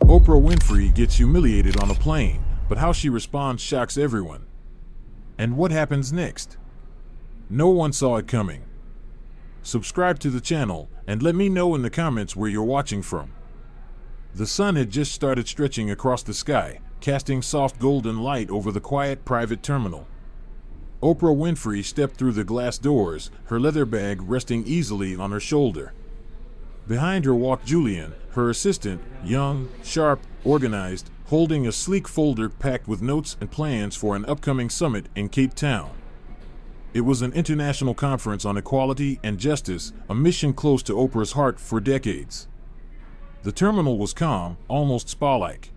Oprah Winfrey gets humiliated on a plane, but how she responds shocks everyone. And what happens next? No one saw it coming. Subscribe to the channel and let me know in the comments where you're watching from. The sun had just started stretching across the sky, casting soft golden light over the quiet private terminal. Oprah Winfrey stepped through the glass doors, her leather bag resting easily on her shoulder. Behind her walked Julian, her assistant, young, sharp, organized, holding a sleek folder packed with notes and plans for an upcoming summit in Cape Town. It was an international conference on equality and justice, a mission close to Oprah's heart for decades. The terminal was calm, almost spa-like.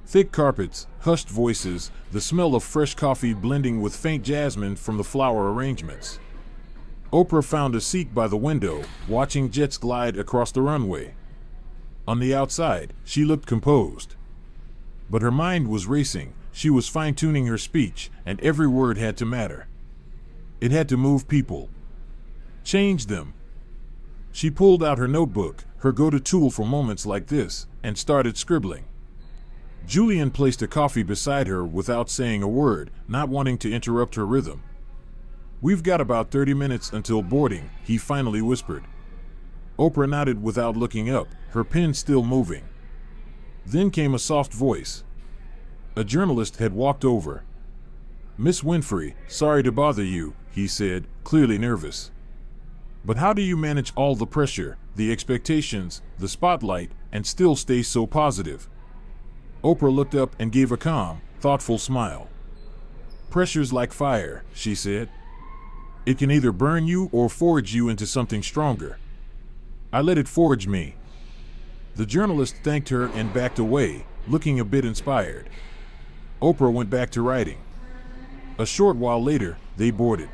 Thick carpets, hushed voices, the smell of fresh coffee blending with faint jasmine from the flower arrangements. Oprah found a seat by the window, watching jets glide across the runway. On the outside, she looked composed. But her mind was racing. She was fine-tuning her speech, and every word had to matter. It had to move people. Change them. She pulled out her notebook, her go-to tool for moments like this, and started scribbling. Julian placed a coffee beside her without saying a word, not wanting to interrupt her rhythm. "We've got about 30 minutes until boarding," he finally whispered. Oprah nodded without looking up, her pen still moving. Then came a soft voice. A journalist had walked over. "Miss Winfrey, sorry to bother you," he said, clearly nervous. "But how do you manage all the pressure, the expectations, the spotlight, and still stay so positive?" Oprah looked up and gave a calm, thoughtful smile. "Pressure's like fire," she said. "It can either burn you or forge you into something stronger. I let it forge me." The journalist thanked her and backed away, looking a bit inspired. Oprah went back to writing. A short while later, they boarded.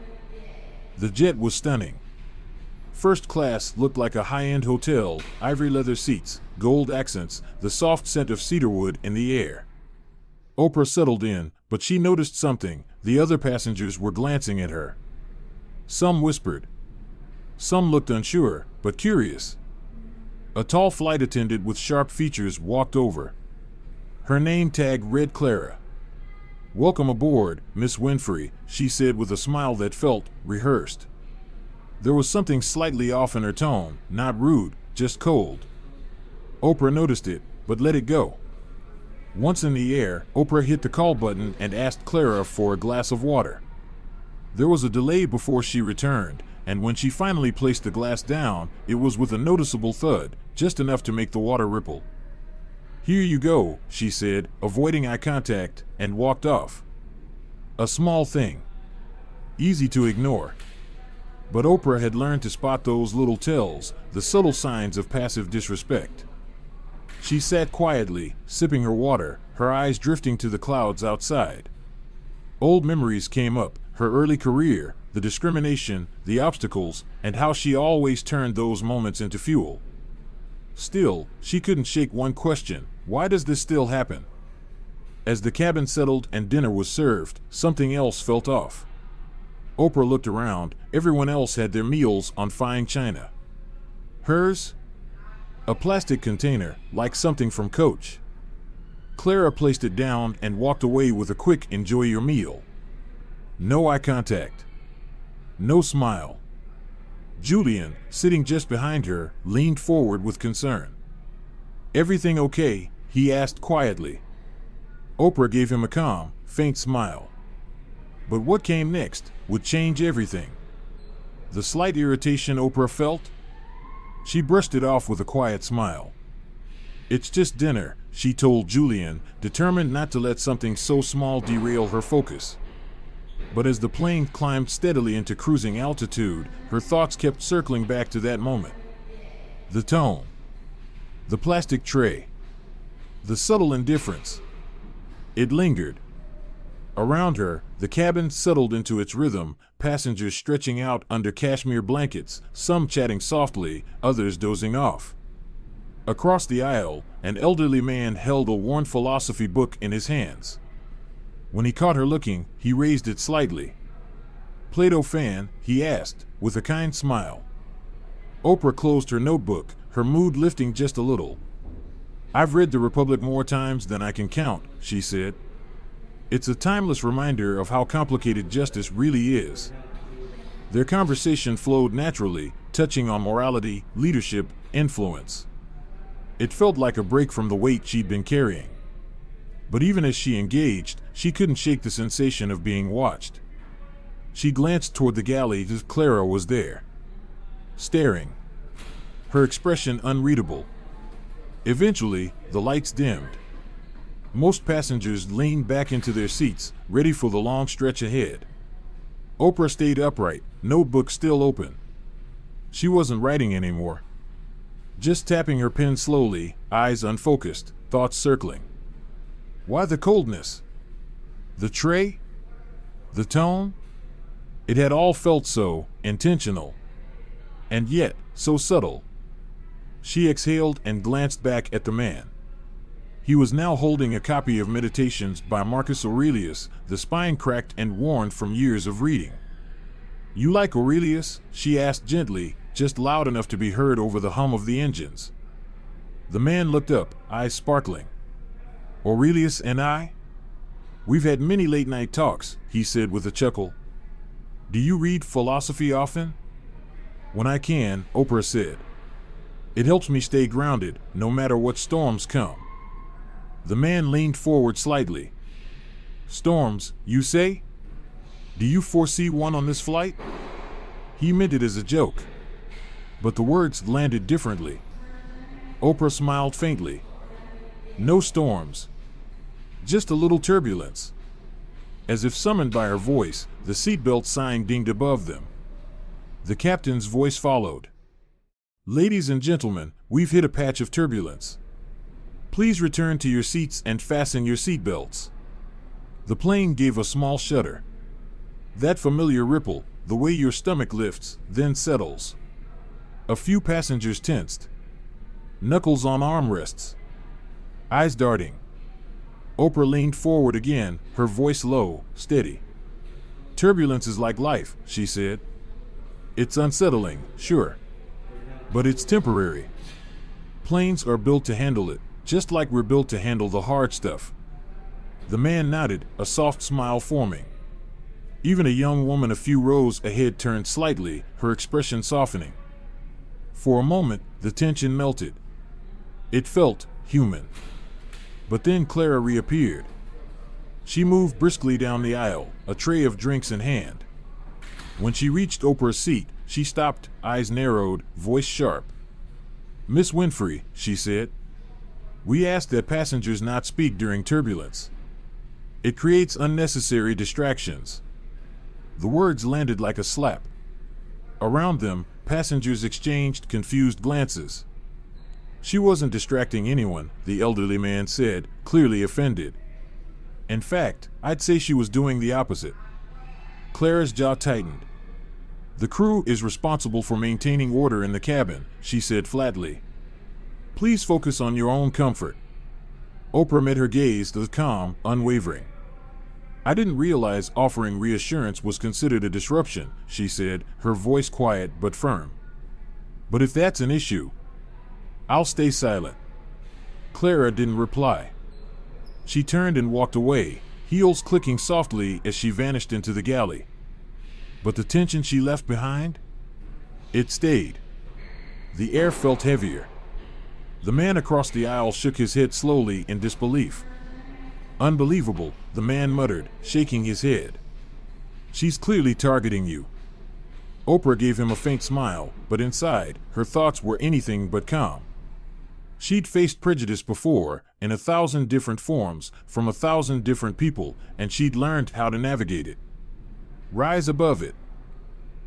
The jet was stunning. First class looked like a high-end hotel, ivory leather seats, gold accents, the soft scent of cedarwood in the air. Oprah settled in, but she noticed something. The other passengers were glancing at her. Some whispered. Some looked unsure, but curious. A tall flight attendant with sharp features walked over. Her name tag read Clara. "Welcome aboard, Miss Winfrey," she said with a smile that felt rehearsed. There was something slightly off in her tone, not rude, just cold. Oprah noticed it, but let it go. Once in the air, Oprah hit the call button and asked Clara for a glass of water. There was a delay before she returned, and when she finally placed the glass down, it was with a noticeable thud, just enough to make the water ripple. "Here you go," she said, avoiding eye contact, and walked off. A small thing. Easy to ignore. But Oprah had learned to spot those little tells, the subtle signs of passive disrespect. She sat quietly, sipping her water, her eyes drifting to the clouds outside. Old memories came up, her early career, the discrimination, the obstacles, and how she always turned those moments into fuel. Still, she couldn't shake one question: why does this still happen? As the cabin settled and dinner was served, something else felt off. Oprah looked around. Everyone else had their meals on fine china. Hers? A plastic container, like something from Coach. Clara placed it down and walked away with a quick "enjoy your meal." No eye contact. No smile. Julian, sitting just behind her, leaned forward with concern. "Everything okay?" he asked quietly. Oprah gave him a calm, faint smile. But what came next would change everything. The slight irritation Oprah felt? She brushed it off with a quiet smile. "It's just dinner," she told Julian, determined not to let something so small derail her focus. But as the plane climbed steadily into cruising altitude, her thoughts kept circling back to that moment. The tone. The plastic tray. The subtle indifference. It lingered. Around her, the cabin settled into its rhythm, passengers stretching out under cashmere blankets, some chatting softly, others dozing off. Across the aisle, an elderly man held a worn philosophy book in his hands. When he caught her looking, he raised it slightly. "Plato fan?" he asked, with a kind smile. Oprah closed her notebook, her mood lifting just a little. I've read The Republic more times than I can count, she said. It's a timeless reminder of how complicated justice really is. Their conversation flowed naturally, touching on morality, leadership, influence. It felt like a break from the weight she'd been carrying. But even as she engaged, she couldn't shake the sensation of being watched. She glanced toward the galley as Clara was there, staring, her expression unreadable. Eventually, the lights dimmed. Most passengers leaned back into their seats, ready for the long stretch ahead. Oprah stayed upright, notebook still open. She wasn't writing anymore, just tapping her pen slowly, eyes unfocused, thoughts circling. Why the coldness? The tray? The tone? It had all felt so intentional, and yet so subtle. She exhaled and glanced back at the man. He was now holding a copy of Meditations by Marcus Aurelius, the spine cracked and worn from years of reading. You like Aurelius? She asked gently, just loud enough to be heard over the hum of the engines. The man looked up, eyes sparkling. Aurelius and I? We've had many late-night talks, he said with a chuckle. Do you read philosophy often? When I can, Oprah said. It helps me stay grounded, no matter what storms come. The man leaned forward slightly. Storms, you say? Do you foresee one on this flight? He meant it as a joke, but the words landed differently. Oprah smiled faintly. No storms, just a little turbulence. As if summoned by her voice, the seatbelt sign dinged above them. The captain's voice followed. Ladies and gentlemen, we've hit a patch of turbulence. Please return to your seats and fasten your seatbelts. The plane gave a small shudder. That familiar ripple, the way your stomach lifts, then settles. A few passengers tensed, knuckles on armrests, eyes darting. Oprah leaned forward again, her voice low, steady. Turbulence is like life, she said. It's unsettling, sure, but it's temporary. Planes are built to handle it, just like we're built to handle the hard stuff. The man nodded, a soft smile forming. Even a young woman a few rows ahead turned slightly, her expression softening. For a moment, the tension melted. It felt human. But then Clara reappeared. She moved briskly down the aisle, a tray of drinks in hand. When she reached Oprah's seat, she stopped, eyes narrowed, voice sharp. Miss Winfrey, she said, we ask that passengers not speak during turbulence. It creates unnecessary distractions. The words landed like a slap. Around them, passengers exchanged confused glances. She wasn't distracting anyone, the elderly man said, clearly offended. In fact, I'd say she was doing the opposite. Clara's jaw tightened. The crew is responsible for maintaining order in the cabin, she said flatly. Please focus on your own comfort. Oprah met her gaze with calm, unwavering. I didn't realize offering reassurance was considered a disruption, she said, her voice quiet but firm. But if that's an issue, I'll stay silent. Clara didn't reply. She turned and walked away, heels clicking softly as she vanished into the galley. But the tension she left behind? It stayed. The air felt heavier. The man across the aisle shook his head slowly in disbelief. Unbelievable, the man muttered, shaking his head. She's clearly targeting you. Oprah gave him a faint smile, but inside, her thoughts were anything but calm. She'd faced prejudice before, in 1,000 different forms, from 1,000 different people, and she'd learned how to navigate it. Rise above it.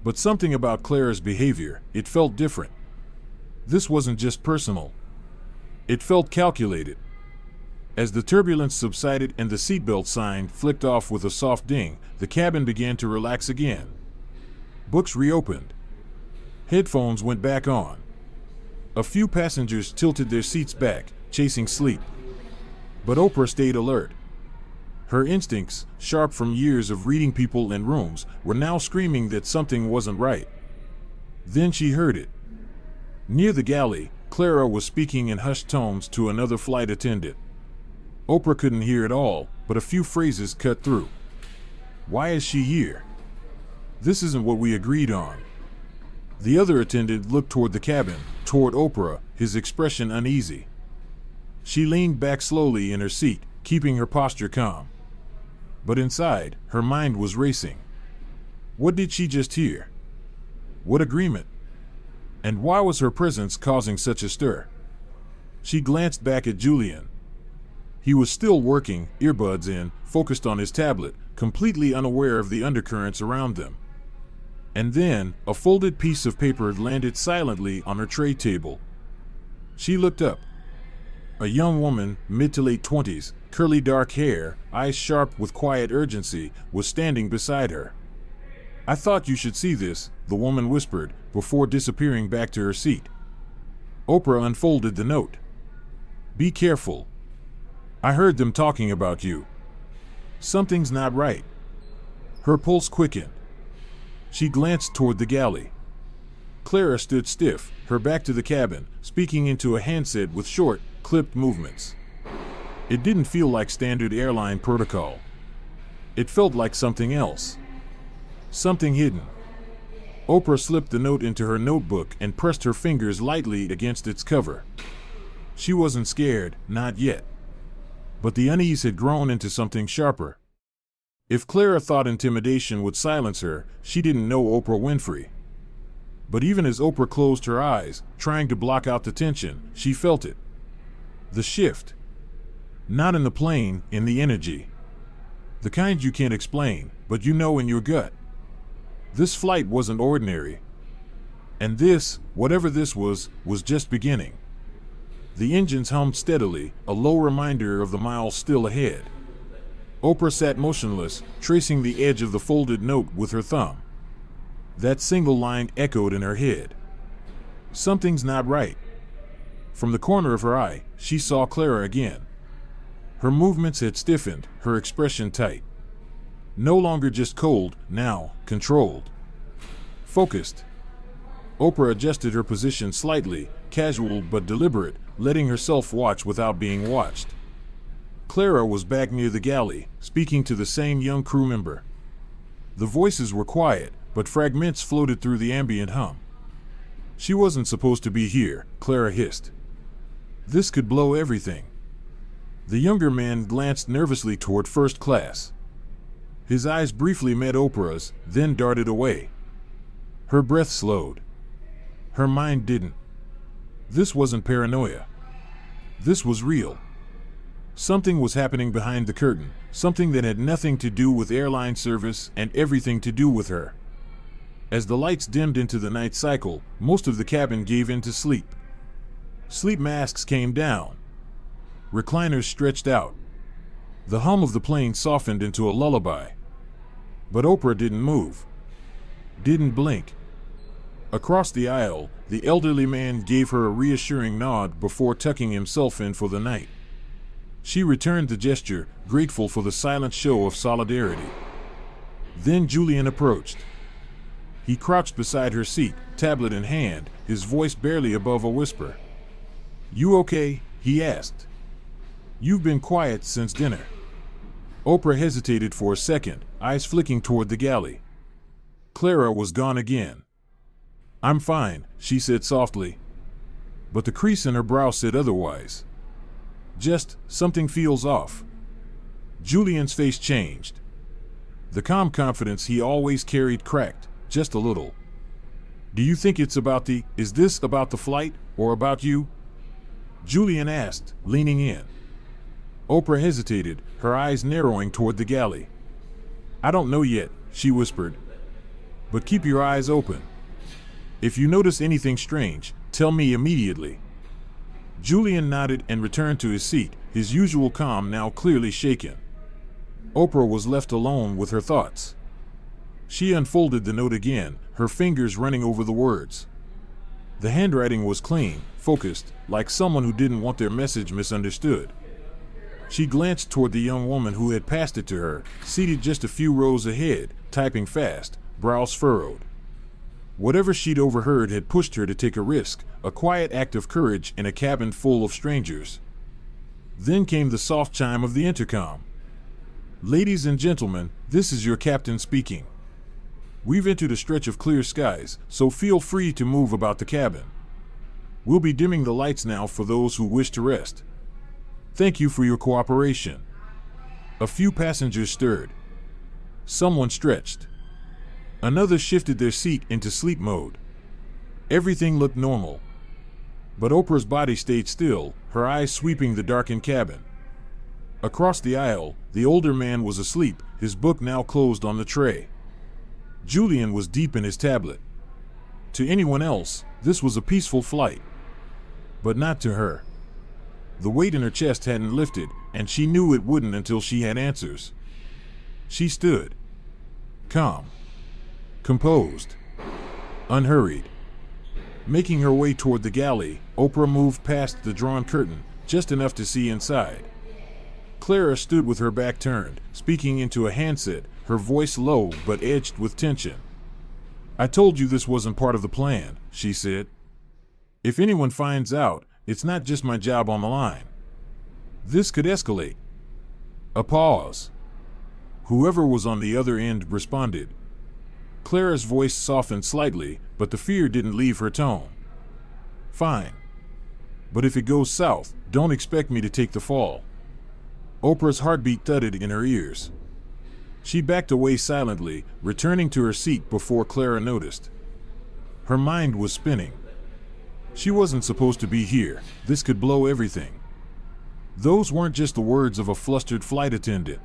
But something about Clara's behavior, it felt different. This wasn't just personal. It felt calculated. As the turbulence subsided and the seatbelt sign flicked off with a soft ding, the cabin began to relax again. Books reopened. Headphones went back on. A few passengers tilted their seats back, chasing sleep. But Oprah stayed alert. Her instincts, sharp from years of reading people in rooms, were now screaming that something wasn't right. Then she heard it. Near the galley, Clara was speaking in hushed tones to another flight attendant. Oprah couldn't hear it all, but a few phrases cut through. "Why is she here? This isn't what we agreed on." The other attendant looked toward the cabin, toward Oprah, his expression uneasy. She leaned back slowly in her seat, keeping her posture calm. But inside, her mind was racing. What did she just hear? What agreement? And why was her presence causing such a stir? She glanced back at Julian. He was still working, earbuds in, focused on his tablet, completely unaware of the undercurrents around them. And then, a folded piece of paper landed silently on her tray table. She looked up. A young woman, mid to late 20s, curly dark hair, eyes sharp with quiet urgency, was standing beside her. "I thought you should see this," the woman whispered, before disappearing back to her seat. Oprah unfolded the note. "Be careful. I heard them talking about you. Something's not right." Her pulse quickened. She glanced toward the galley. Clara stood stiff, her back to the cabin, speaking into a handset with short, clipped movements. It didn't feel like standard airline protocol. It felt like something else. Something hidden. Oprah slipped the note into her notebook and pressed her fingers lightly against its cover. She wasn't scared, not yet. But the unease had grown into something sharper. If Clara thought intimidation would silence her, she didn't know Oprah Winfrey. But even as Oprah closed her eyes, trying to block out the tension, she felt it. The shift. Not in the plane, in the energy. The kind you can't explain, but you know in your gut. This flight wasn't ordinary. And this, whatever this was just beginning. The engines hummed steadily, a low reminder of the miles still ahead. Oprah sat motionless, tracing the edge of the folded note with her thumb. That single line echoed in her head. Something's not right. From the corner of her eye, she saw Clara again. Her movements had stiffened, her expression tight. No longer just cold, now controlled. Focused. Oprah adjusted her position slightly, casual but deliberate, letting herself watch without being watched. Clara was back near the galley, speaking to the same young crew member. The voices were quiet, but fragments floated through the ambient hum. "She wasn't supposed to be here," Clara hissed. "This could blow everything." The younger man glanced nervously toward first class. His eyes briefly met Oprah's, then darted away. Her breath slowed. Her mind didn't. This wasn't paranoia. This was real. Something was happening behind the curtain, something that had nothing to do with airline service and everything to do with her. As the lights dimmed into the night cycle, most of the cabin gave in to sleep. Sleep masks came down. Recliners stretched out. The hum of the plane softened into a lullaby. But Oprah didn't move. Didn't blink. Across the aisle, the elderly man gave her a reassuring nod before tucking himself in for the night. She returned the gesture, grateful for the silent show of solidarity. Then Julian approached. He crouched beside her seat, tablet in hand, his voice barely above a whisper. "You okay?" he asked. "You've been quiet since dinner." Oprah hesitated for a second, eyes flicking toward the galley. Clara was gone again. "I'm fine," she said softly. But the crease in her brow said otherwise. "Just, something feels off." Julian's face changed. The calm confidence he always carried cracked, just a little. "Do you think is this about the flight, or about you?" Julian asked, leaning in. Oprah hesitated, her eyes narrowing toward the galley. "I don't know yet," she whispered. "But keep your eyes open. If you notice anything strange, tell me immediately." Julian nodded and returned to his seat, his usual calm now clearly shaken. Oprah was left alone with her thoughts. She unfolded the note again, her fingers running over the words. The handwriting was clean, focused, like someone who didn't want their message misunderstood. She glanced toward the young woman who had passed it to her, seated just a few rows ahead, typing fast, brows furrowed. Whatever she'd overheard had pushed her to take a risk, a quiet act of courage in a cabin full of strangers. Then came the soft chime of the intercom. "Ladies and gentlemen, this is your captain speaking. We've entered a stretch of clear skies, so feel free to move about the cabin. We'll be dimming the lights now for those who wish to rest. Thank you for your cooperation." A few passengers stirred. Someone stretched. Another shifted their seat into sleep mode. Everything looked normal. But Oprah's body stayed still, her eyes sweeping the darkened cabin. Across the aisle, the older man was asleep, his book now closed on the tray. Julian was deep in his tablet. To anyone else, this was a peaceful flight. But not to her. The weight in her chest hadn't lifted, and she knew it wouldn't until she had answers. She stood. Calm. Composed. Unhurried. Making her way toward the galley, Oprah moved past the drawn curtain, just enough to see inside. Clara stood with her back turned, speaking into a handset, her voice low but edged with tension. "I told you this wasn't part of the plan," she said. "If anyone finds out, it's not just my job on the line. This could escalate." A pause. Whoever was on the other end responded. Clara's voice softened slightly, but the fear didn't leave her tone. "Fine. But if it goes south, don't expect me to take the fall." Oprah's heartbeat thudded in her ears. She backed away silently, returning to her seat before Clara noticed. Her mind was spinning. She wasn't supposed to be here. This could blow everything. Those weren't just the words of a flustered flight attendant.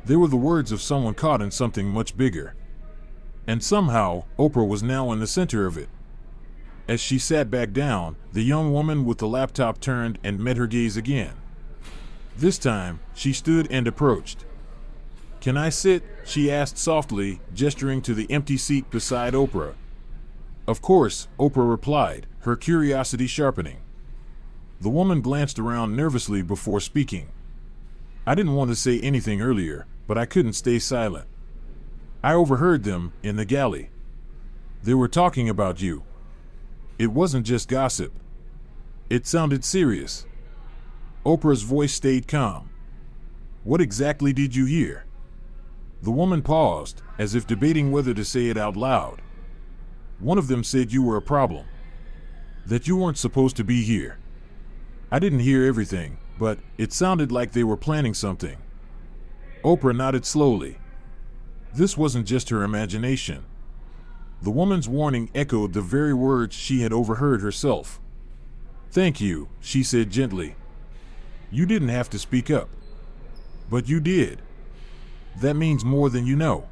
They were the words of someone caught in something much bigger. And somehow, Oprah was now in the center of it. As she sat back down, the young woman with the laptop turned and met her gaze again. This time, she stood and approached. "Can I sit?" she asked softly, gesturing to the empty seat beside Oprah. "Of course," Oprah replied, her curiosity sharpening. The woman glanced around nervously before speaking. "I didn't want to say anything earlier, but I couldn't stay silent. I overheard them in the galley. They were talking about you. It wasn't just gossip. It sounded serious." Oprah's voice stayed calm. "What exactly did you hear?" The woman paused, as if debating whether to say it out loud. "One of them said you were a problem. That you weren't supposed to be here. I didn't hear everything, but it sounded like they were planning something." Oprah nodded slowly. This wasn't just her imagination. The woman's warning echoed the very words she had overheard herself. "Thank you," she said gently. "You didn't have to speak up. But you did. That means more than you know."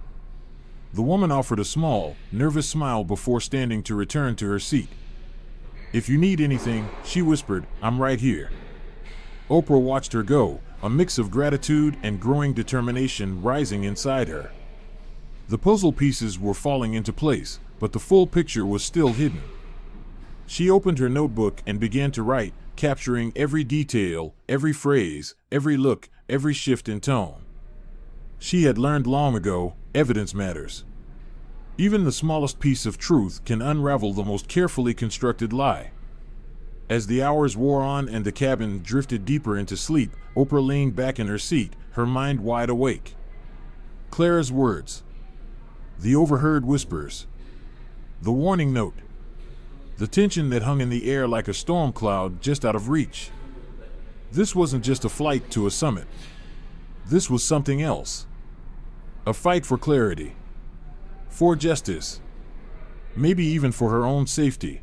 The woman offered a small, nervous smile before standing to return to her seat. "If you need anything," she whispered, "I'm right here." Oprah watched her go, a mix of gratitude and growing determination rising inside her. The puzzle pieces were falling into place, but the full picture was still hidden. She opened her notebook and began to write, capturing every detail, every phrase, every look, every shift in tone. She had learned long ago, evidence matters. Even the smallest piece of truth can unravel the most carefully constructed lie. As the hours wore on and the cabin drifted deeper into sleep, Oprah leaned back in her seat, her mind wide awake. Clara's words. The overheard whispers. The warning note. The tension that hung in the air like a storm cloud just out of reach. This wasn't just a flight to a summit. This was something else. A fight for clarity. For justice. Maybe even for her own safety.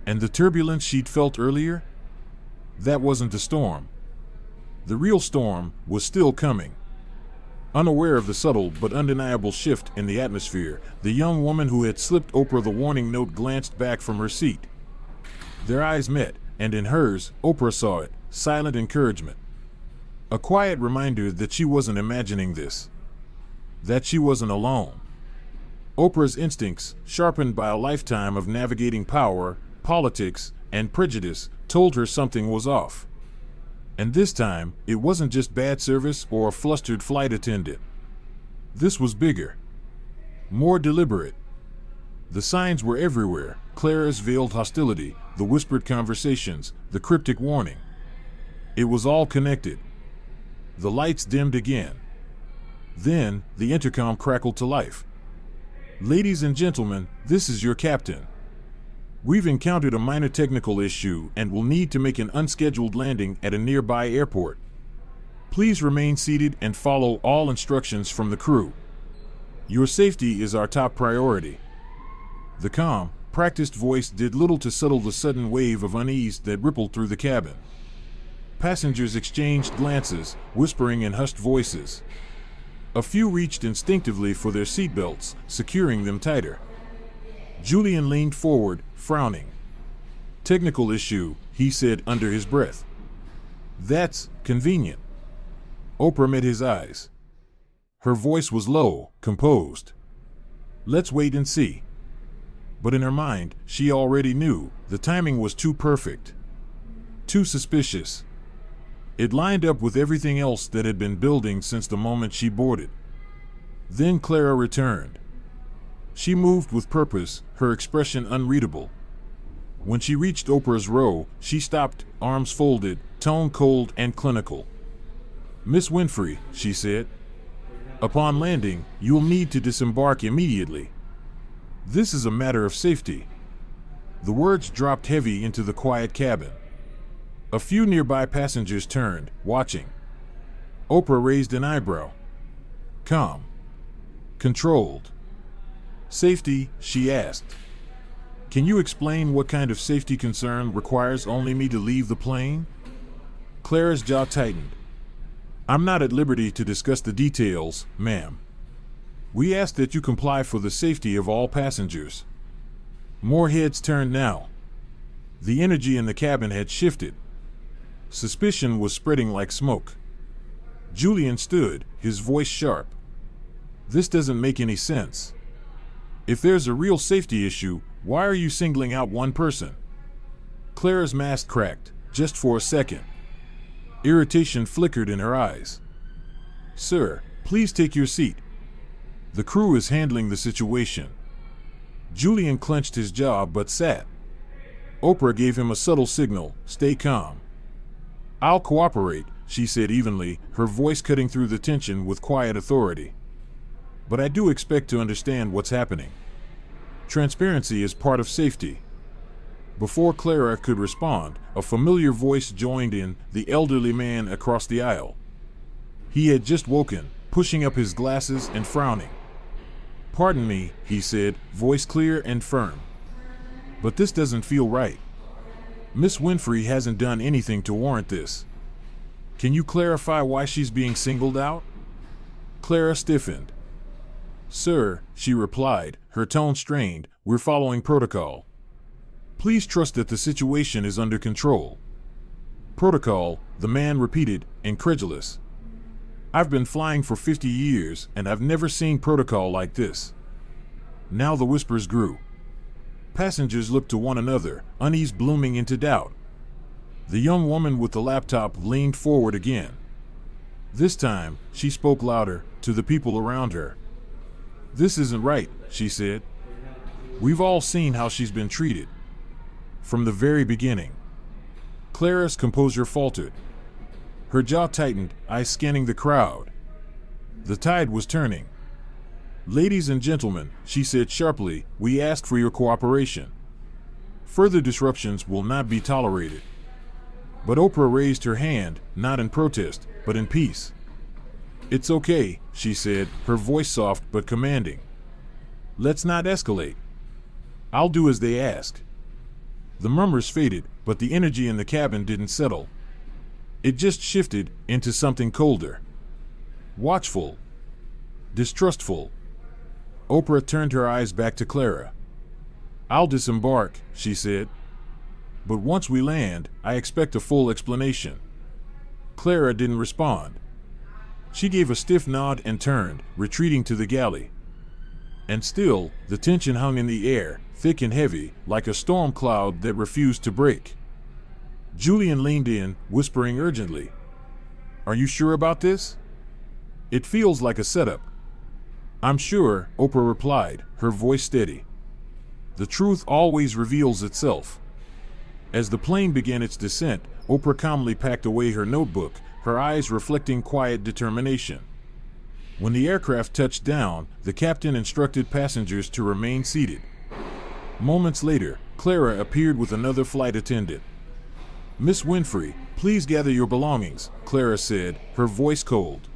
And the turbulence she'd felt earlier? That wasn't the storm. The real storm was still coming. Unaware of the subtle but undeniable shift in the atmosphere, the young woman who had slipped Oprah the warning note glanced back from her seat. Their eyes met, and in hers, Oprah saw it, silent encouragement. A quiet reminder that she wasn't imagining this. That she wasn't alone. Oprah's instincts, sharpened by a lifetime of navigating power, politics, and prejudice, told her something was off. And this time, it wasn't just bad service or a flustered flight attendant. This was bigger. More deliberate. The signs were everywhere: Clara's veiled hostility, the whispered conversations, the cryptic warning. It was all connected. The lights dimmed again. Then, the intercom crackled to life. "Ladies and gentlemen, this is your captain. We've encountered a minor technical issue and will need to make an unscheduled landing at a nearby airport. Please remain seated and follow all instructions from the crew. Your safety is our top priority." The calm, practiced voice did little to settle the sudden wave of unease that rippled through the cabin. Passengers exchanged glances, whispering in hushed voices. A few reached instinctively for their seatbelts, securing them tighter. Julian leaned forward, frowning. "Technical issue," he said under his breath. "That's convenient." Oprah met his eyes. Her voice was low, composed. "Let's wait and see." But in her mind, she already knew the timing was too perfect. Too suspicious. It lined up with everything else that had been building since the moment she boarded. Then Clara returned. She moved with purpose, her expression unreadable. When she reached Oprah's row, she stopped, arms folded, tone cold and clinical. "Miss Winfrey," she said, "upon landing, you'll need to disembark immediately. This is a matter of safety." The words dropped heavy into the quiet cabin. A few nearby passengers turned, watching. Oprah raised an eyebrow. "Calm. Controlled. Safety?" she asked. "Can you explain what kind of safety concern requires only me to leave the plane?" Clara's jaw tightened. "I'm not at liberty to discuss the details, ma'am. We ask that you comply for the safety of all passengers." More heads turned now. The energy in the cabin had shifted. Suspicion was spreading like smoke. Julian stood, his voice sharp. "This doesn't make any sense. If there's a real safety issue, why are you singling out one person?" Clara's mask cracked, just for a second. Irritation flickered in her eyes. "Sir, please take your seat. The crew is handling the situation." Julian clenched his jaw but sat. Oprah gave him a subtle signal, "Stay calm." "I'll cooperate," she said evenly, her voice cutting through the tension with quiet authority. "But I do expect to understand what's happening. Transparency is part of safety." Before Clara could respond, a familiar voice joined in, the elderly man across the aisle. He had just woken, pushing up his glasses and frowning. "Pardon me," he said, voice clear and firm. "But this doesn't feel right. Miss Winfrey hasn't done anything to warrant this. Can you clarify why she's being singled out?" Clara stiffened. "Sir," she replied, her tone strained, "we're following protocol. Please trust that the situation is under control." "Protocol," the man repeated, incredulous. "I've been flying for 50 years, and I've never seen protocol like this." Now the whispers grew. Passengers looked to one another, unease blooming into doubt. The young woman with the laptop leaned forward again. This time, she spoke louder, to the people around her. "This isn't right," she said. "We've all seen how she's been treated. From the very beginning." Clara's composure faltered. Her jaw tightened, eyes scanning the crowd. The tide was turning. "Ladies and gentlemen," she said sharply, "we ask for your cooperation. Further disruptions will not be tolerated." But Oprah raised her hand, not in protest, but in peace. "It's okay," she said, her voice soft but commanding. "Let's not escalate. I'll do as they ask." The murmurs faded, but the energy in the cabin didn't settle. It just shifted into something colder. Watchful. Distrustful. Oprah turned her eyes back to Clara. "I'll disembark," she said. "But once we land, I expect a full explanation." Clara didn't respond. She gave a stiff nod and turned, retreating to the galley. And still, the tension hung in the air, thick and heavy, like a storm cloud that refused to break. Julian leaned in, whispering urgently, "Are you sure about this? It feels like a setup." "I'm sure," Oprah replied, her voice steady. The truth always reveals itself. As the plane began its descent, Oprah calmly packed away her notebook, her eyes reflecting quiet determination. When the aircraft touched down, the captain instructed passengers to remain seated. Moments later, Clara appeared with another flight attendant. "Miss Winfrey, please gather your belongings," Clara said, her voice cold.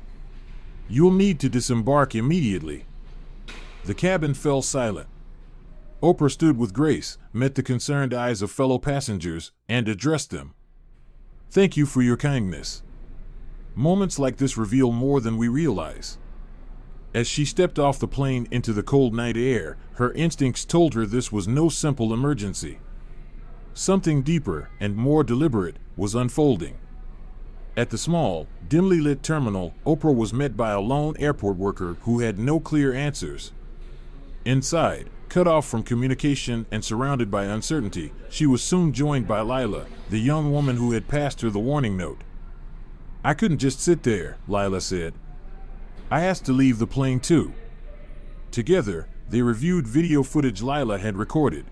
"You'll need to disembark immediately." The cabin fell silent. Oprah stood with grace, met the concerned eyes of fellow passengers, and addressed them. "Thank you for your kindness." Moments like this reveal more than we realize. As she stepped off the plane into the cold night air, her instincts told her this was no simple emergency. Something deeper and more deliberate was unfolding. At the small, dimly lit terminal, Oprah was met by a lone airport worker who had no clear answers. Inside, cut off from communication and surrounded by uncertainty, she was soon joined by Lila, the young woman who had passed her the warning note. "I couldn't just sit there," Lila said. "I asked to leave the plane too." Together, they reviewed video footage Lila had recorded.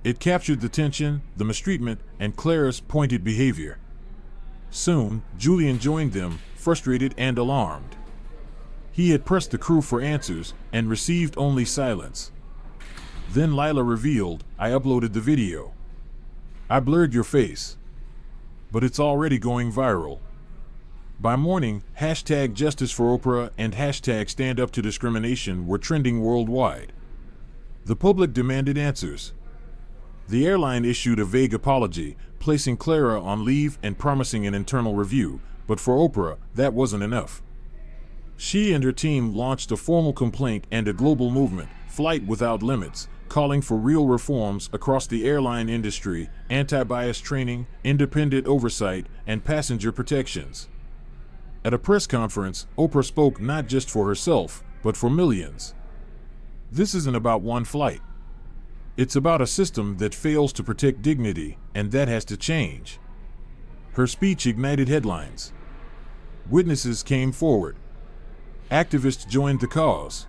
It captured the tension, the mistreatment, and Clara's pointed behavior. Soon, Julian joined them, frustrated and alarmed. He had pressed the crew for answers and received only silence. Then Lila revealed, "I uploaded the video. I blurred your face. But it's already going viral." By morning, hashtag Justice for Oprah and hashtag Stand Up to Discrimination were trending worldwide. The public demanded answers. The airline issued a vague apology, placing Clara on leave and promising an internal review, but for Oprah, that wasn't enough. She and her team launched a formal complaint and a global movement, Flight Without Limits, calling for real reforms across the airline industry, anti-bias training, independent oversight, and passenger protections. At a press conference, Oprah spoke not just for herself, but for millions. This isn't about one flight. It's about a system that fails to protect dignity, and that has to change. Her speech ignited headlines. Witnesses came forward. Activists joined the cause.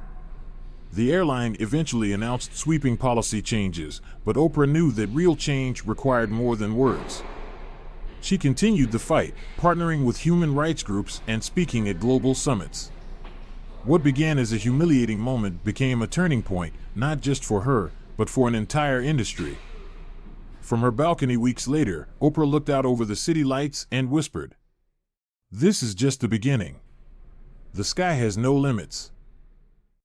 The airline eventually announced sweeping policy changes, but Oprah knew that real change required more than words. She continued the fight, partnering with human rights groups and speaking at global summits. What began as a humiliating moment became a turning point, not just for her, but for an entire industry. From her balcony weeks later, Oprah looked out over the city lights and whispered, "This is just the beginning. The sky has no limits."